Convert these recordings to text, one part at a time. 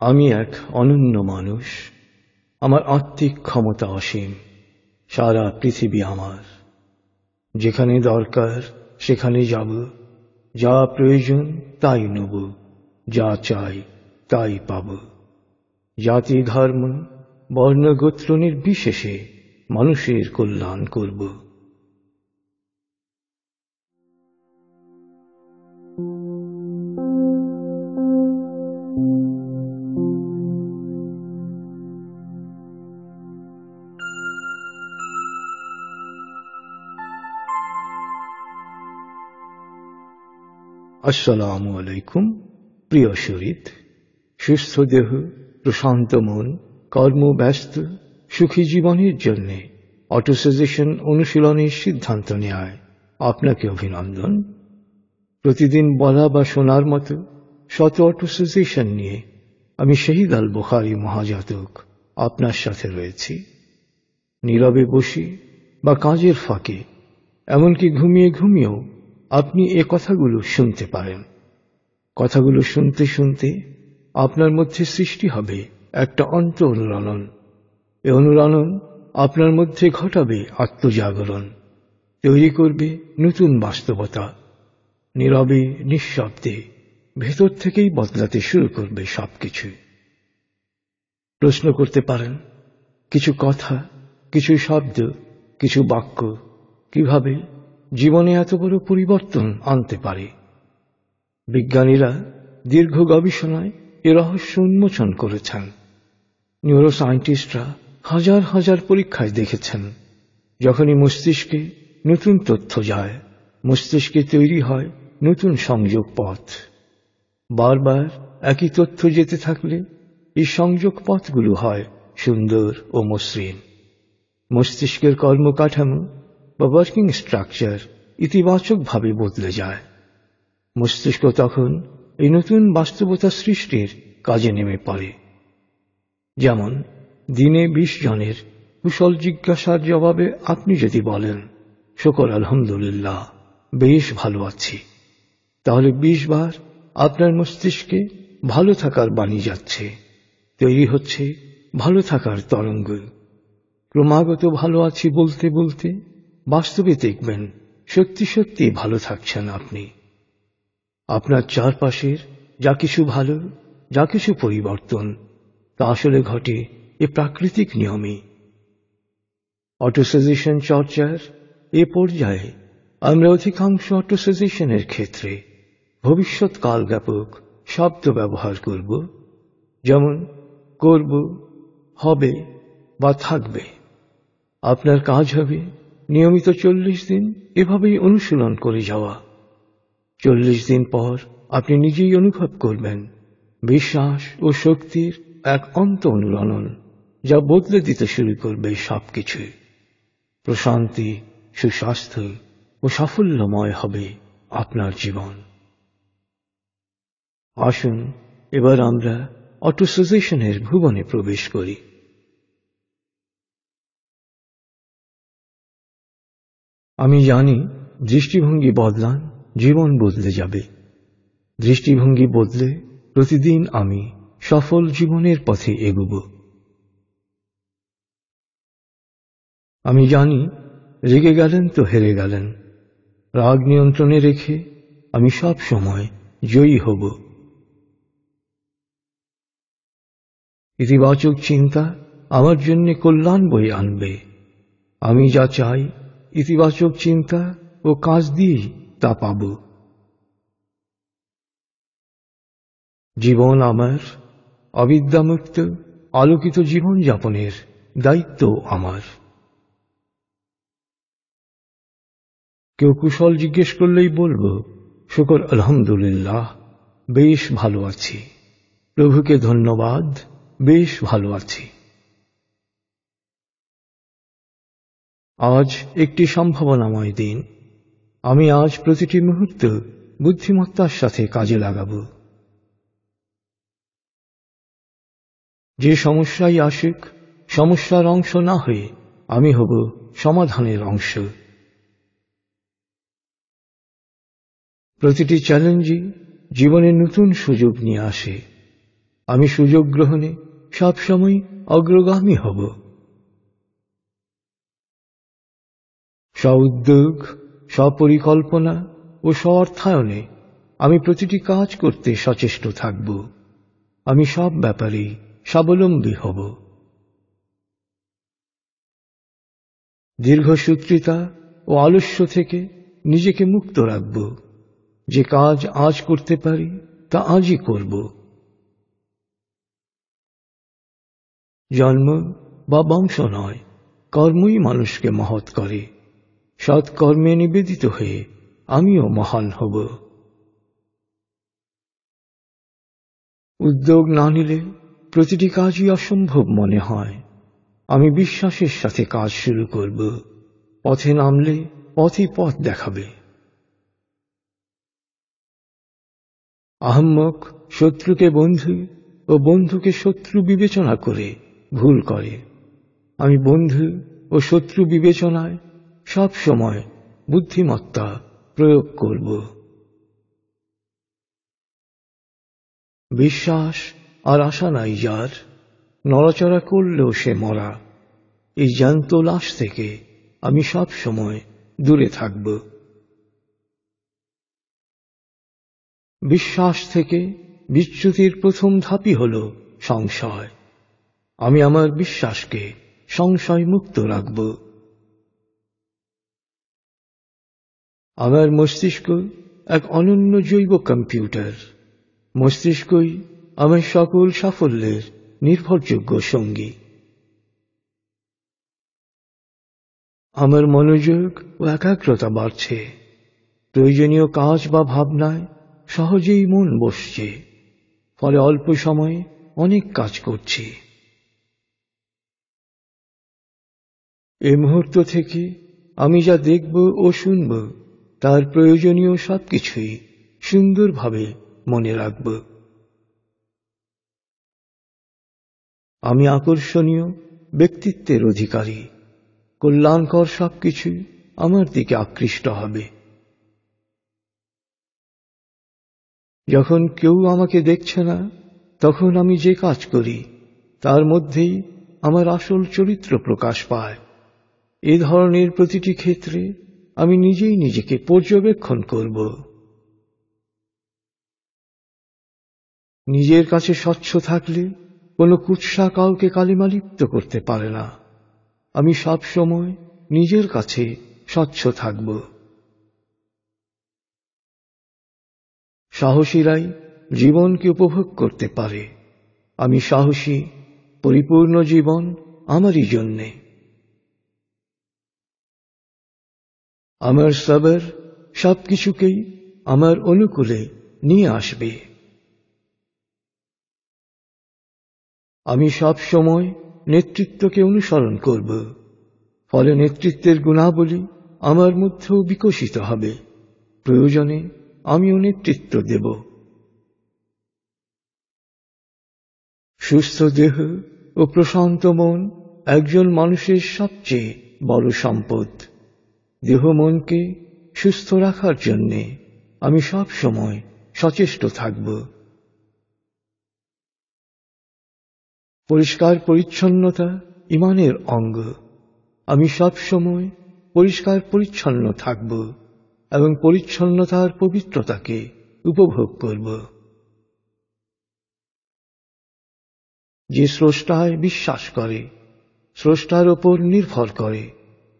আমি এক অনন্য মানুষ। আমার আত্মিক ক্ষমতা অসীম। সারা পৃথিবী আমার। যেখানে দরকার সেখানে যাব, যা প্রয়োজন তাই নেব, যা চাই তাই পাব। জাতি ধর্ম বর্ণ গোত্র নির্বিশেষে মানুষের কল্যাণ করব। আসসালামু আলাইকুম। প্রিয় শরীর, সুস্থ দেহ, প্রশান্ত মন, কর্মব্যস্ত সুখী জীবনের জন্য অটোসাজেশন অনুশীলনের সিদ্ধান্ত নেয় আপনাকে অভিনন্দন। প্রতিদিন বলা বা শোনার মতো শত অটোসাজেশন নিয়ে আমি শহীদ আল বুখারী মহাজাতক আপনার সাথে রয়েছি। নীরবে বসে বা কাজের ফাঁকে, এমনকি ঘুমিয়ে ঘুমিয়েও আপনি এ কথাগুলো শুনতে পারেন। কথাগুলো শুনতে শুনতে আপনার মধ্যে সৃষ্টি হবে একটা অন্ত অনুরণন। এ অনুরণন আপনার মধ্যে ঘটাবে আত্মজাগরণ, তৈরি করবে নতুন বাস্তবতা। নীরবে নিঃশব্দে ভেতর থেকেই বদলাতে শুরু করবে সবকিছু। প্রশ্ন করতে পারেন, কিছু কথা, কিছু শব্দ, কিছু বাক্য কিভাবে জীবনে এত বড় পরিবর্তন আনতে পারে? বিজ্ঞানীরা দীর্ঘ গবেষণায় এ রহস্য উন্মোচন করেছেন। নিউরোসায়েন্টিস্টরা হাজার হাজার পরীক্ষায় দেখেছেন, যখনই মস্তিষ্কে নতুন তথ্য যায়, মস্তিষ্কে তৈরি হয় নতুন সংযোগ পথ। বারবার একই তথ্য যেতে থাকলে এই সংযোগ পথগুলো হয় সুন্দর ও মসৃণ। মস্তিষ্কের কর্মকাঠামো বা ওয়ার্কিং স্ট্রাকচার ইতিবাচকভাবে বদলে যায়। মস্তিষ্ক তখন এই নতুন বাস্তবতা সৃষ্টির কাজে নেমে পড়ে। যেমন দিনে 20 জনের কুশল জিজ্ঞাসার জবাবে আপনি যদি বলেন, শুকর আলহামদুলিল্লাহ, বেশ ভালো আছি, তাহলে 20 বার আপনার মস্তিষ্কে ভালো থাকার বাণী যাচ্ছে। তৈরি হচ্ছে ভালো থাকার তরঙ্গ। ক্রমাগত ভালো আছি বলতে বলতে বাস্তবে দেখবেন সত্যি সত্যি ভালো থাকছেন আপনি। আপনার চারপাশের যা কিছু ভালো, যা কিছু পরিবর্তন, তা আসলে ঘটে এ প্রাকৃতিক নিয়মে। অটোসাজেশন চর্চার এ পর্যায়ে আমরা অধিকাংশ অটোসাজেশনের ক্ষেত্রে ভবিষ্যৎকাল জ্ঞাপক শব্দ ব্যবহার করব, যেমন করব, হবে বা থাকবে। আপনার কাজ হবে নিয়মিত 40 দিন এভাবেই অনুশীলন করে যাওয়া। 40 দিন পর আপনি নিজেই অনুভব করবেন বিশ্বাস ও শক্তির এক অন্ত অনুরণন, যা বদলে দিতে শুরু করবে সবকিছু। প্রশান্তি, সুস্বাস্থ্য ও সাফল্যময় হবে আপনার জীবন। আসুন এবার আমরা অটোসাজেশনের ভুবনে প্রবেশ করি। আমি জানি দৃষ্টিভঙ্গি বদলান, জীবন বদলে যাবে। দৃষ্টিভঙ্গি বদলে প্রতিদিন আমি সফল জীবনের পথে এগোব। আমি জানি রেগে গেলেন তো হেরে গেলেন। রাগ নিয়ন্ত্রণে রেখে আমি সব সময় জয়ী হব। ইতিবাচক চিন্তা আমার জন্য কল্যাণ বয়ে আনবে। আমি যা চাই ইতিবাচক চিন্তা ও কাজ দিয়েই তা পাব। জীবন আমার, অবিদ্যামুক্ত আলোকিত জীবন যাপনের দায়িত্ব আমার। কেউ কুশল জিজ্ঞেস করলেই বলব, শুকর আলহামদুলিল্লাহ, বেশ ভালো আছি। প্রভুকে ধন্যবাদ, বেশ ভালো আছি। আজ একটি সম্ভাবনাময় দিন। আমি আজ প্রতিটি মুহূর্ত বুদ্ধিমত্তার সাথে কাজে লাগাব। যে সমস্যাই আসুক, সমস্যার অংশ না হয়ে আমি হব সমাধানের অংশ। প্রতিটি চ্যালেঞ্জই জীবনে নতুন সুযোগ নিয়ে আসে। আমি সুযোগ গ্রহণে সবসময় অগ্রগামী হব। স্ব-উদ্যোগ, স্বপরিকল্পনা ও স্ব-অর্থায়নে আমি প্রতিটি কাজ করতে সচেষ্ট থাকব। আমি সব ব্যাপারেই স্বাবলম্বী হব। দীর্ঘসূত্রিতা ও আলস্য থেকে নিজেকে মুক্ত রাখব। যে কাজ আজ করতে পারি তা আজই করব। জন্ম বা বংশ নয়, কর্মই মানুষকে মহৎ করে। সৎকর্মে নিবেদিত হয়ে আমিও মহান হব। উদ্যোগ না নিলে প্রতিটি কাজই অসম্ভব মনে হয়। আমি বিশ্বাসের সাথে কাজ শুরু করব। পথে নামলে পথই পথ দেখাবে। আহাম্মক শত্রুকে বন্ধু ও বন্ধুকে শত্রু বিবেচনা করে ভুল করে। আমি বন্ধু ও শত্রু বিবেচনায় সব সময় বুদ্ধিমত্তা প্রয়োগ করব। বিশ্বাস আর আশা নাই যার, নড়াচড়া করলেও সে মরা। এই জ্যান্ত লাশ থেকে আমি সব সময় দূরে থাকব। বিশ্বাস থেকে বিচ্যুতির প্রথম ধাপই হল সংশয়। আমি আমার বিশ্বাসকে সংশয় মুক্ত রাখব। আমার মস্তিষ্ক এক অনন্য জৈব কম্পিউটার। মস্তিষ্কই আমার সকল সাফল্যের নির্ভরযোগ্য সঙ্গী। আমার মনোযোগ ও একাগ্রতা বাড়ছে। প্রয়োজনীয় কাজ বা ভাবনায় সহজেই মন বসছে। ফলে অল্প সময়ে অনেক কাজ করছি। এই মুহূর্ত থেকে আমি যা দেখব ও শুনব তার প্রয়োজনীয় সবকিছুই সুন্দরভাবে মনে রাখব। আমি আকর্ষণীয় ব্যক্তিত্বের অধিকারী। কল্যাণকর সবকিছু আমার দিকে আকৃষ্ট হবে। যখন কেউ আমাকে দেখছে না, তখন আমি যে কাজ করি তার মধ্যেই আমার আসল চরিত্র প্রকাশ পায়। এ ধরনের প্রতিটি ক্ষেত্রে আমি নিজেই নিজেকে পর্যবেক্ষণ করব। নিজের কাছে স্বচ্ছ থাকলে কোনো কুৎসা কাউকে কালিমালিপ্ত করতে পারে না। আমি সব সময় নিজের কাছে স্বচ্ছ থাকব। সাহসীরাই জীবনকে উপভোগ করতে পারে। আমি সাহসী। পরিপূর্ণ জীবন আমারই জন্যে। আমার সবর সবকিছুকেই আমার অনুকূলে নিয়ে আসবে। আমি সব সময় নেতৃত্বকে অনুসরণ করব। ফলে নেতৃত্বের গুণাবলী আমার মধ্যেও বিকশিত হবে। প্রয়োজনে আমিও নেতৃত্ব দেব। সুস্থ দেহ ও প্রশান্ত মন একজন মানুষের সবচেয়ে বড় সম্পদ। দেহ মনকে সুস্থ রাখার জন্যে আমি সব সময় সচেষ্ট থাকব। পরিষ্কার পরিচ্ছন্নতা ঈমানের অঙ্গ। আমি সব সময় পরিষ্কার পরিচ্ছন্ন থাকব এবং পরিচ্ছন্নতার পবিত্রতাকে উপভোগ করব। যে স্রষ্টায় বিশ্বাস করে, স্রষ্টার ওপর নির্ভর করে,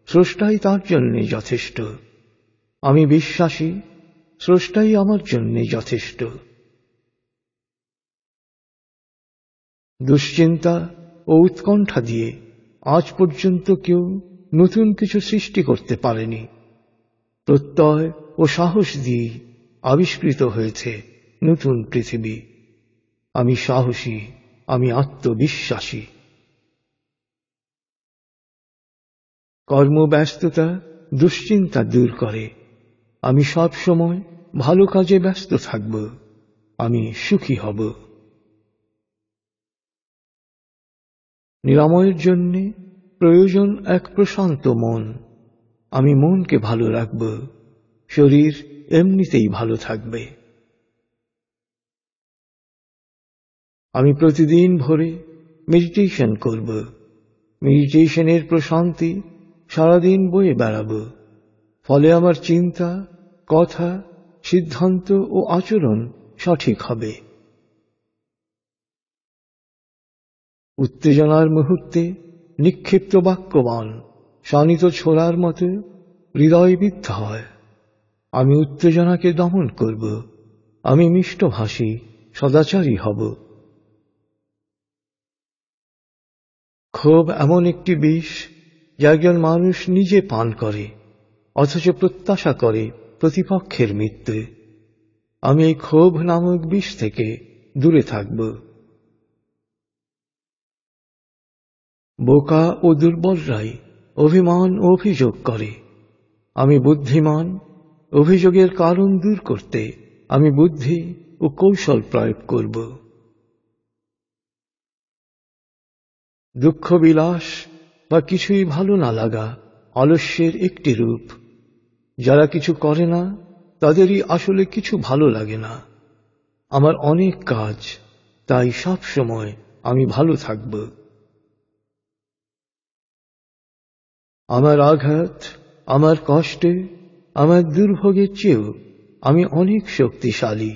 স্রষ্টাই তার জন্য যথেষ্ট। আমি বিশ্বাসী, স্রষ্টাই আমার জন্য যথেষ্ট। দুশ্চিন্তা ও উৎকণ্ঠা দিয়ে আজ পর্যন্ত কেউ নতুন কিছু সৃষ্টি করতে পারেনি। প্রত্যয় ও সাহস দিয়ে আবিষ্কৃত হয়েছে নতুন পৃথিবী। আমি সাহসী, আমি আত্মবিশ্বাসী। কর্মব্যস্ততা দুশ্চিন্তা দূর করে। আমি সব সময় ভালো কাজে ব্যস্ত থাকব। আমি সুখী হব। নিরাময়ের জন্য প্রয়োজন এক প্রশান্ত মন। আমি মনকে ভালো রাখব। শরীর এমনিতেই ভালো থাকবে। আমি প্রতিদিন ভোরে মেডিটেশন করব। মেডিটেশনের প্রশান্তি সারাদিন বয়ে বেড়াব। ফলে আমার চিন্তা, কথা, সিদ্ধান্ত ও আচরণ সঠিক হবে। উত্তেজনার মুহূর্তে নিক্ষিপ্ত বাক্যবান শানিত ছোড়ার মতো হৃদয়বিদ্ধ হয়। আমি উত্তেজনাকে দমন করব। আমি মিষ্টভাষী, সদাচারী হব। ক্ষোভ এমন একটি বিষ যা একজন মানুষ নিজে পান করে, অথচ প্রত্যাশা করে প্রতিপক্ষের মৃত্যু। আমি এই ক্ষোভ নামক বিষ থেকে দূরে থাকব। বোকা ও দুর্বলরাই অভিমান ও অভিযোগ করে। আমি বুদ্ধিমান। অভিযোগের কারণ দূর করতে আমি বুদ্ধি ও কৌশল প্রয়োগ করব। দুঃখ বিলাস বা কিছুই ভালো না লাগা আলস্যের একটি রূপ। যারা কিছু করে না তাদেরই আসলে কিছু ভালো লাগে না। আমার অনেক কাজ, তাই সব সময় আমি ভালো থাকব। আমার আঘাত, আমার কষ্টে, আমার দুর্ভোগের চেয়েও আমি অনেক শক্তিশালী।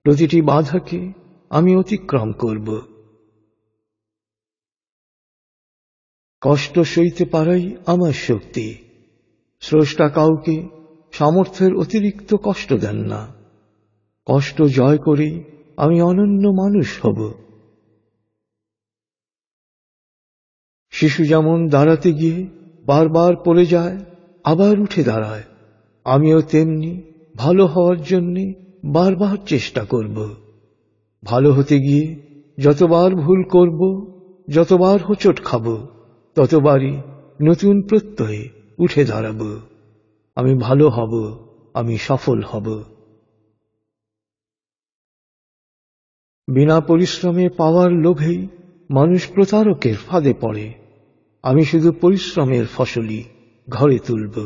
প্রতিটি বাধাকে আমি অতিক্রম করব। কষ্ট সইতে পারাই আমার শক্তি। স্রষ্টা কাউকে সামর্থ্যের অতিরিক্ত কষ্ট দেন না। কষ্ট জয় করে আমি অনন্য মানুষ হব। শিশু যেমন দাঁড়াতে গিয়ে বারবার পড়ে যায়, আবার উঠে দাঁড়ায়, আমিও তেমনি ভালো হওয়ার জন্য বারবার চেষ্টা করব। ভালো হতে গিয়ে যতবার ভুল করব, যতবার হোঁচট খাব, ততবারই নতুন প্রত্যয়ে উঠে দাঁড়াব। আমি ভালো হব, আমি সফল হব। বিনা পরিশ্রমে পাওয়ার লোভেই মানুষ প্রতারকের ফাঁদে পড়ে। আমি শুধু পরিশ্রমের ফসলই ঘরে তুলব।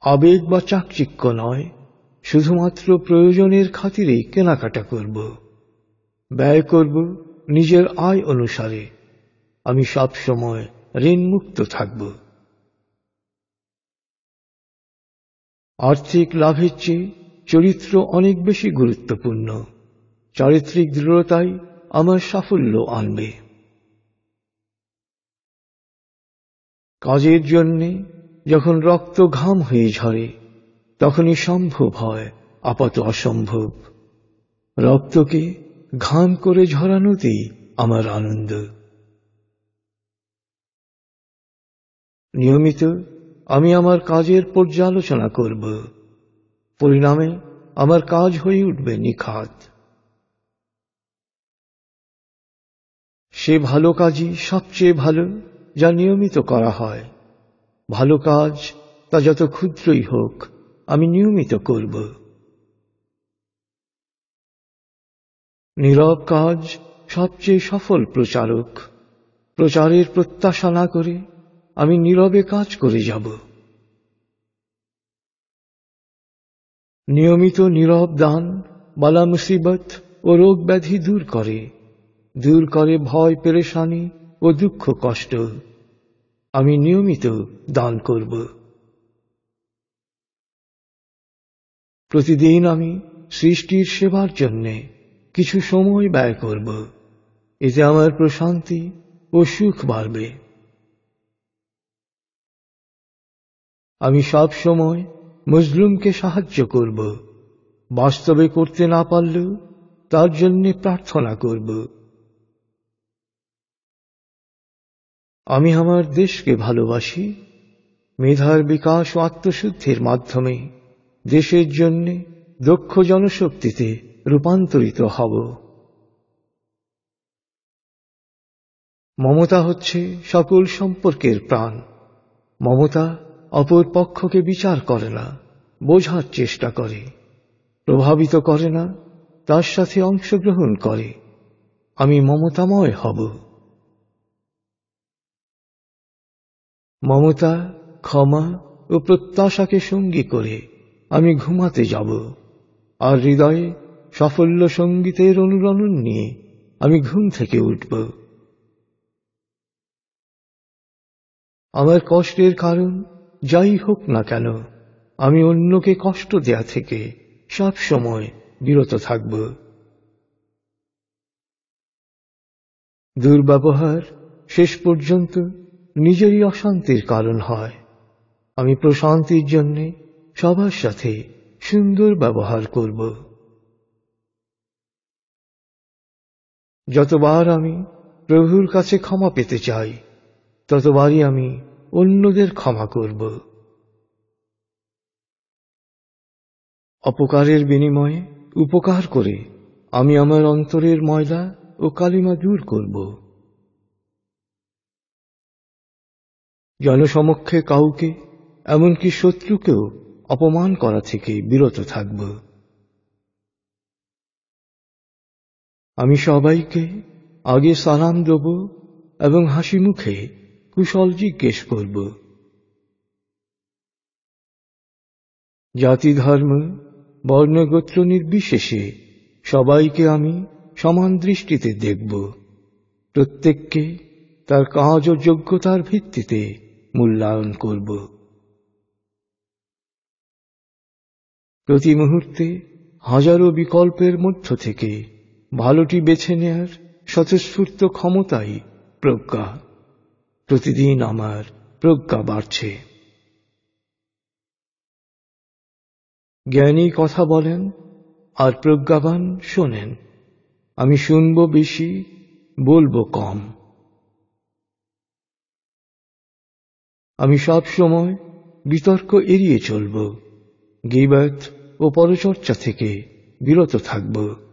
আবেগ বা চাকচিক্য নয়, শুধুমাত্র প্রয়োজনের খাতিরেই কেনাকাটা করব। ব্যয় করব নিজের আয় অনুসারে। আমি সব সময় ঋণমুক্ত থাকব। আর্থিক লাভের চেয়ে চরিত্র অনেক বেশি গুরুত্বপূর্ণ। চারিত্রিক দৃঢ়তাই আমার সাফল্য আনবে। কাজের জন্যে যখন রক্ত ঘাম হয়ে ঝরে, তখনই সম্ভব হয় আপাত অসম্ভব। রক্তকে ঘাম করে ঝরানোতেই আমার আনন্দ। নিয়মিত আমি আমার কাজের পর্যালোচনা করব। পরিণামে আমার কাজ হয়ে উঠবে নিখাত। সে ভালো কাজই সবচেয়ে ভালো যা নিয়মিত করা হয়। ভালো কাজ তা যত ক্ষুদ্রই হোক, আমি নিয়মিত করব। নীরব কাজ সবচেয়ে সফল প্রচারক। প্রচারের প্রত্যাশা না করে আমি নীরবে কাজ করে যাব। নিয়মিত নীরব দান বালা মুসিবত ও রোগ ব্যাধি দূর করে ভয় পেরেশানি ও দুঃখ কষ্ট। আমি নিয়মিত দান করব। প্রতিদিন আমি সৃষ্টির সেবার জন্য কিছু সময় ব্যয় করব। এতে আমার প্রশান্তি ও সুখ বাড়বে। আমি সব সময় মজলুমকে সাহায্য করব। বাস্তবে করতে না পারলেও তার জন্য প্রার্থনা করব। আমি আমার দেশকে ভালোবাসি। মেধার বিকাশ ও আত্মশুদ্ধির মাধ্যমে দেশের জন্য দক্ষ জনশক্তিতে রূপান্তরিত হব। মমতা হচ্ছে সকল সম্পর্কের প্রাণ। মমতা অপর পক্ষকে বিচার করে না, বোঝার চেষ্টা করে। প্রভাবিত করে না, তার সাথে অংশগ্রহণ করে। আমি মমতাময় হব। মমতা, ক্ষমা ও প্রত্যাশাকে সঙ্গী করে আমি ঘুমাতে যাব, আর হৃদয়ে সাফল্য সঙ্গীতের অনুরণন নিয়ে আমি ঘুম থেকে উঠব। আমার কষ্টের কারণ যাই হোক না কেন, আমি অন্যকে কষ্ট দেয়া থেকে সব সময় বিরত থাকব। দুর্ব্যবহার শেষ পর্যন্ত নিজেরই অশান্তির কারণ হয়। আমি প্রশান্তির জন্য সবার সাথে সুন্দর ব্যবহার করব। যতবার আমি প্রভুর কাছে ক্ষমা পেতে চাই, ততবারই আমি অন্যদের ক্ষমা করব। অপকারের বিনিময়ে উপকার করে আমি আমার অন্তরের ময়লা ও কালিমা দূর করব। জনসমক্ষে কাউকে, এমনকি শত্রুকেও অপমান করা থেকে বিরত থাকব। আমি সবাইকে আগে সালাম দেব এবং হাসি মুখে কুশল জিজ্ঞেস করব। জাতি ধর্ম বর্ণ গোত্র নির্বিশেষে সবাইকে আমি সমান দৃষ্টিতে দেখব। প্রত্যেককে তার কাজ ও যোগ্যতার ভিত্তিতে মূল্যায়ন করব। প্রতি মুহূর্তে হাজারো বিকল্পের মধ্য থেকে ভালোটি বেছে নেয়ার স্বতঃস্ফূর্ত ক্ষমতাই প্রজ্ঞা। প্রতিদিন আমার প্রজ্ঞা বাড়ছে। জ্ঞানী কথা বলেন আর প্রজ্ঞাবান শোনেন। আমি শুনব বেশি, বলবো কম। আমি সব সময় বিতর্ক এড়িয়ে চলব, গীবত ও পরচর্চা থেকে বিরত থাকব।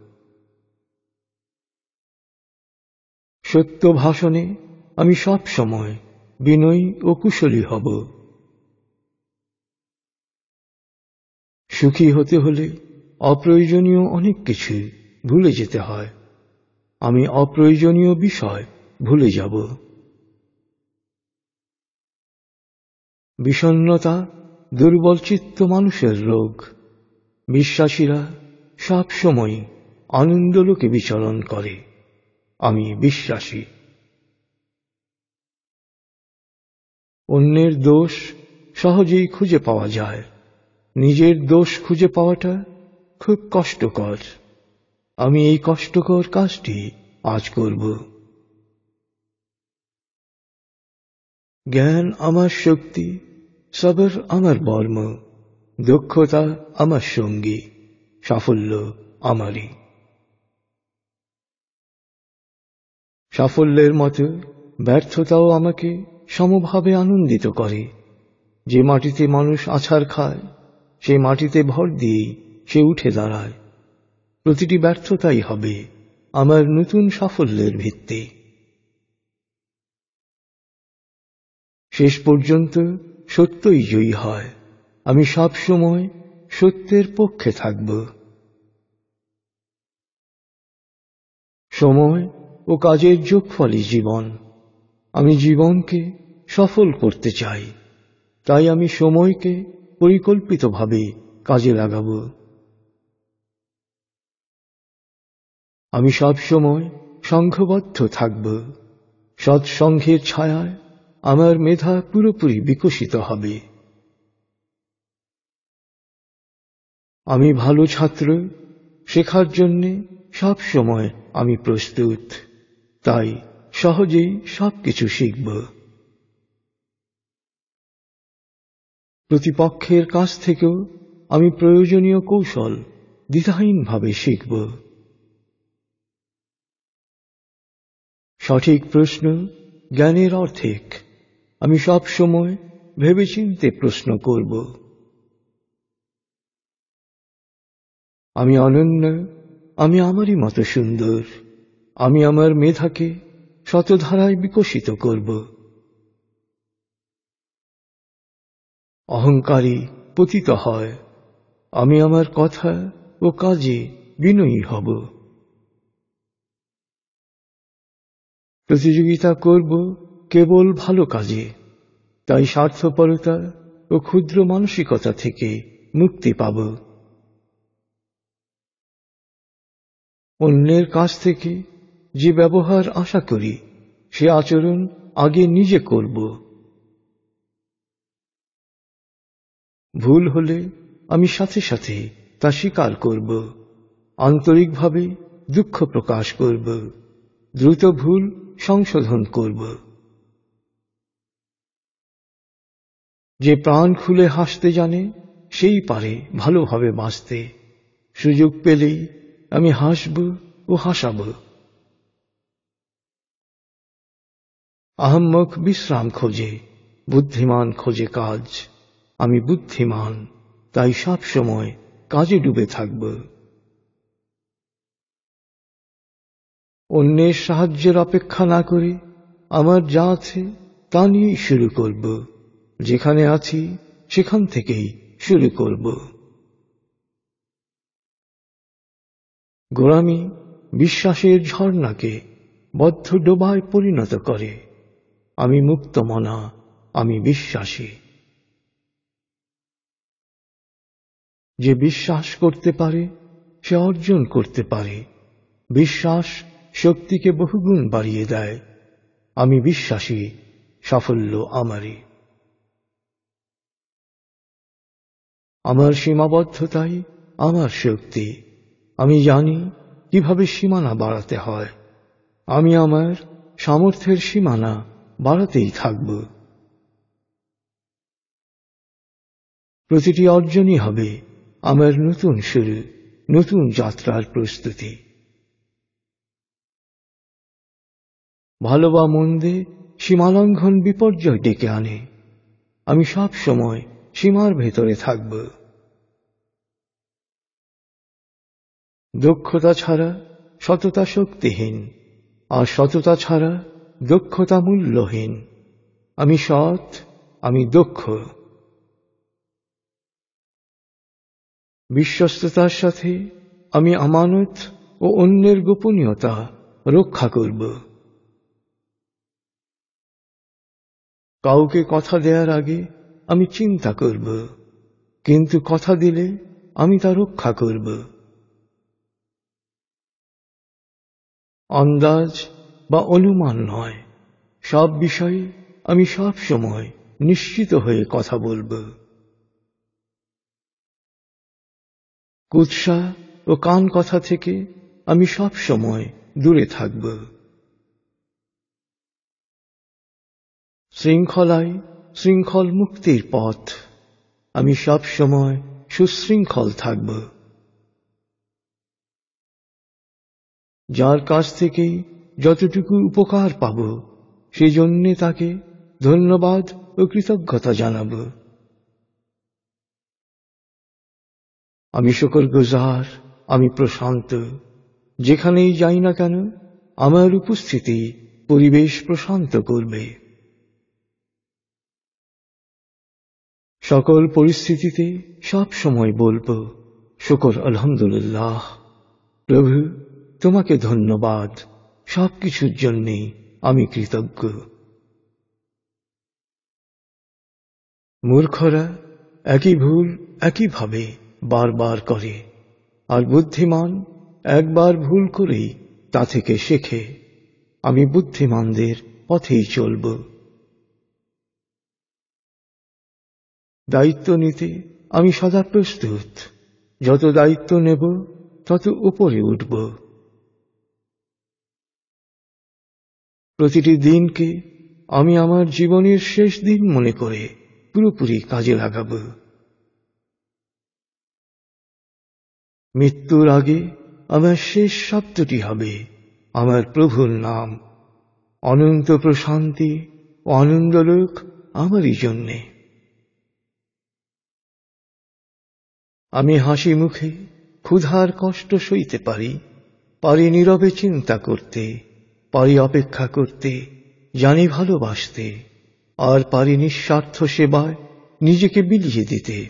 সত্য ভাষণে আমি সব সময় বিনয়ী ও কুশলী হব। সুখী হতে হলে অপ্রয়োজনীয় অনেক কিছু ভুলে যেতে হয়। আমি অপ্রয়োজনীয় বিষয় ভুলে যাব। বিষণ্ণতা দুর্বলচিত্ত মানুষের রোগ। বিশ্বাসীরা সব সময় আনন্দলোকে বিচরণ করে। আমি বিশ্বাসী। অন্যের দোষ সহজেই খুঁজে পাওয়া যায়, নিজের দোষ খুঁজে পাওয়াটা খুব কষ্টকর। আমি এই কষ্টকর কাজটি আজ করব। জ্ঞান আমার শক্তি, সবর আমার বর্ম, দক্ষতা আমার সঙ্গী, সাফল্য আমারই। সাফল্যের মতো ব্যর্থতাও আমাকে সমভাবে আনন্দিত করে। যে মাটিতে মানুষ আছাড় খায়, সেই মাটিতে ভর দিয়েই সে উঠে দাঁড়ায়। প্রতিটি ব্যর্থতাই হবে আমার নতুন সাফল্যের ভিত্তি। শেষ পর্যন্ত সত্যই জয়ী হয়। আমি সব সময় সত্যের পক্ষে থাকব। সময় ও কাজের যোগফলই জীবন। আমি জীবনকে সফল করতে চাই, তাই আমি সময়কে পরিকল্পিতভাবে কাজে লাগাব। আমি সব সময় সংঘবদ্ধ থাকব। সৎসংঘের ছায়ায় আমার মেধা পুরোপুরি বিকশিত হবে। আমি ভালো ছাত্র, শেখার জন্য সব সময় আমি প্রস্তুত, তাই সহজেই সবকিছু শিখব। প্রতিপক্ষের কাছ থেকেও আমি প্রয়োজনীয় কৌশল দ্বিধাহীনভাবে শিখব। সঠিক প্রশ্ন জ্ঞানের অর্ধেক। আমি সব সময় ভেবেচিন্তে প্রশ্ন করব। আমি অনন্য, আমি আমারই মতো সুন্দর। আমি আমার মেধাকে শতধারায় বিকশিত করব। অহংকারী পতিত হয়, আমি আমার কথা ও কাজে বিনয়ী হব। প্রতিযোগিতা করব কেবল ভালো কাজে, তাই স্বার্থপরতা ও ক্ষুদ্র মানসিকতা থেকে মুক্তি পাব। অন্যের কাছ থেকে যে ব্যবহার আশা করি সে আচরণ আগে নিজে করব। ভুল হলে আমি সাথে সাথে তা স্বীকার করব, আন্তরিকভাবে দুঃখ প্রকাশ করব, দ্রুত ভুল সংশোধন করব। যে প্রাণ খুলে হাসতে জানে সেই পারে ভালোভাবে বাঁচতে। সুযোগ পেলেই আমি হাসব ও হাসাব। আহাম্মক বিশ্রাম খোঁজে, বুদ্ধিমান খোঁজে কাজ। আমি বুদ্ধিমান, তাই সব সময় কাজে ডুবে থাকব। অন্যের সাহায্যের অপেক্ষা না করে আমার যা আছে তা নিয়েই শুরু করব। যেখানে আছি সেখান থেকেই শুরু করব। গোলামি বিশ্বাসের ঝর্ণাকে বদ্ধ ডোবায় পরিণত করে। আমি মুক্তমনা, আমি বিশ্বাসী। যে বিশ্বাস করতে পারে সে অর্জন করতে পারে। বিশ্বাস শক্তিকে বহুগুণ বাড়িয়ে দেয়। আমি বিশ্বাসী, সাফল্য আমারই। আমার সীমাবদ্ধতাই আমার শক্তি। আমি জানি কিভাবে সীমানা বাড়াতে হয়। আমি আমার সামর্থ্যের সীমানা বাড়াতেই থাকব। প্রতিটি অর্জনই হবে আমার নতুন শুরু, নতুন যাত্রার প্রস্তুতি। ভালো বা মন্দে সীমালঙ্ঘন বিপর্যয় ডেকে আনে। আমি সব সময় সীমার ভেতরে থাকব। দক্ষতা ছাড়া সততা শক্তিহীন, আর সততা ছাড়া দক্ষতা মূল্যহীন। আমি সৎ, আমি দক্ষ। বিশ্বস্ততার সাথে আমি আমানত ও অন্যের গোপনীয়তা রক্ষা করব। কাউকে কথা দেওয়ার আগে আমি চিন্তা করব, কিন্তু কথা দিলে আমি তা রক্ষা করব। আন্দাজ বা অনুমান নয়, সব বিষয়ে আমি সব সময় নিশ্চিত হয়ে কথা বলব। কুৎসা ও কান কথা থেকে আমি সব সময় দূরে থাকব। শৃঙ্খলায় শৃঙ্খল মুক্তির পথ। আমি সব সময় সুশৃঙ্খল থাকব। যার কাছ থেকে যতটুকু উপকার পাব সেজন্য তাকে ধন্যবাদ ও কৃতজ্ঞতা জানাব। আমি শুকরগুজার, আমি প্রশান্ত। যেখানেই যাই না কেন আমার উপস্থিতি পরিবেশ প্রশান্ত করবে। সকল পরিস্থিতিতে সব সময় বলবো শুকর আলহামদুলিল্লাহ। প্রভু তোমাকে ধন্যবাদ, সবকিছুর জন্যে আমি কৃতজ্ঞ। মূর্খরা একই ভুল একইভাবে বারবার করে, আর বুদ্ধিমান একবার ভুল করেই তা থেকে শেখে। আমি বুদ্ধিমানদের পথেই চলব। দায়িত্ব নিতে আমি সদা প্রস্তুত। যত দায়িত্ব নেব তত উপরে উঠব। প্রতিটি দিনকে আমি আমার জীবনের শেষ দিন মনে করে পুরোপুরি কাজে লাগাব। মৃত্যুর আগে আমার শেষ শব্দটি হবে আমার প্রভুর নাম। অনন্ত প্রশান্তি ও আনন্দলোক আমারই জন্যে। আমি হাসি মুখে ক্ষুধার কষ্ট সইতে পারি, পারি নীরবে চিন্তা করতে, পারি অপেক্ষা করতে, জানি ভালোবাসতে, আর পারি নিঃস্বার্থ সেবায় নিজেকে বিলিয়ে দিতে।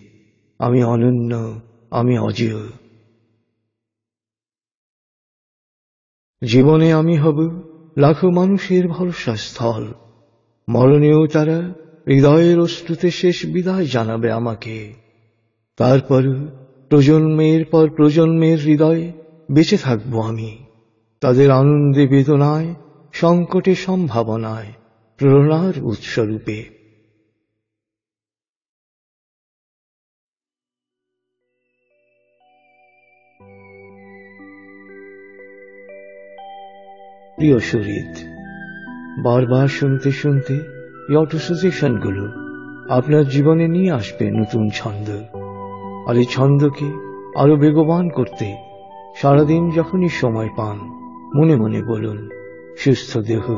আমি অনন্য, আমি অজেয়। জীবনে আমি হব লাখো মানুষের ভরসা স্থল। মরণেও তারা হৃদয়ের অশ্রুতে শেষ বিদায় জানাবে আমাকে। তারপর প্রজন্মের পর প্রজন্মের হৃদয়ে বেঁচে থাকব আমি, তাদের আনন্দে বেদনায়, সংকটে সম্ভাবনায়, প্রেরণার উৎসরূপে। প্রিয় সুহৃদ, বারবার শুনতে শুনতে এই অটো সাজেশনগুলো আপনার জীবনে নিয়ে আসবে নতুন ছন্দ। আর এই ছন্দকে আরো বেগবান করতে সারাদিন যখনই সময় পান মনে মনে বলুন, সুস্থ দেহ,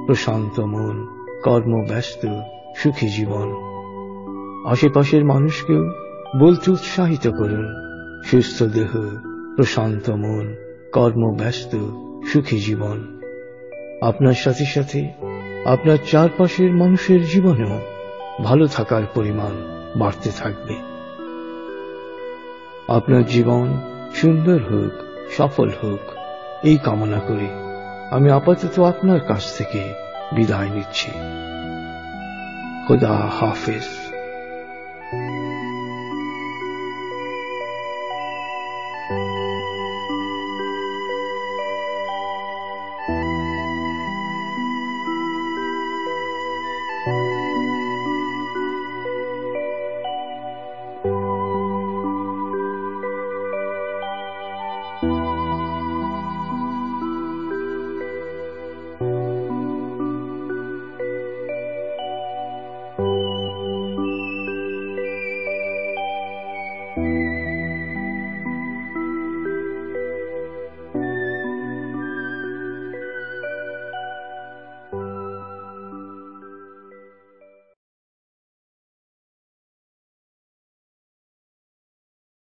প্রশান্ত মন, কর্মব্যস্ত, সুখী জীবন। আশেপাশের মানুষকেও বলতে উৎসাহিত করুন, সুস্থ দেহ, প্রশান্ত মন, কর্মব্যস্ত, সুখী জীবন। আপনার সাথে সাথে আপনার চারপাশের মানুষের জীবনেও ভালো থাকার পরিমাণ বাড়তে থাকবে। আপনার জীবন সুন্দর হোক, সফল হোক, এই কামনা করে আমি আপাতত আপনার কাছ থেকে বিদায় নিচ্ছি। খোদা হাফেজ।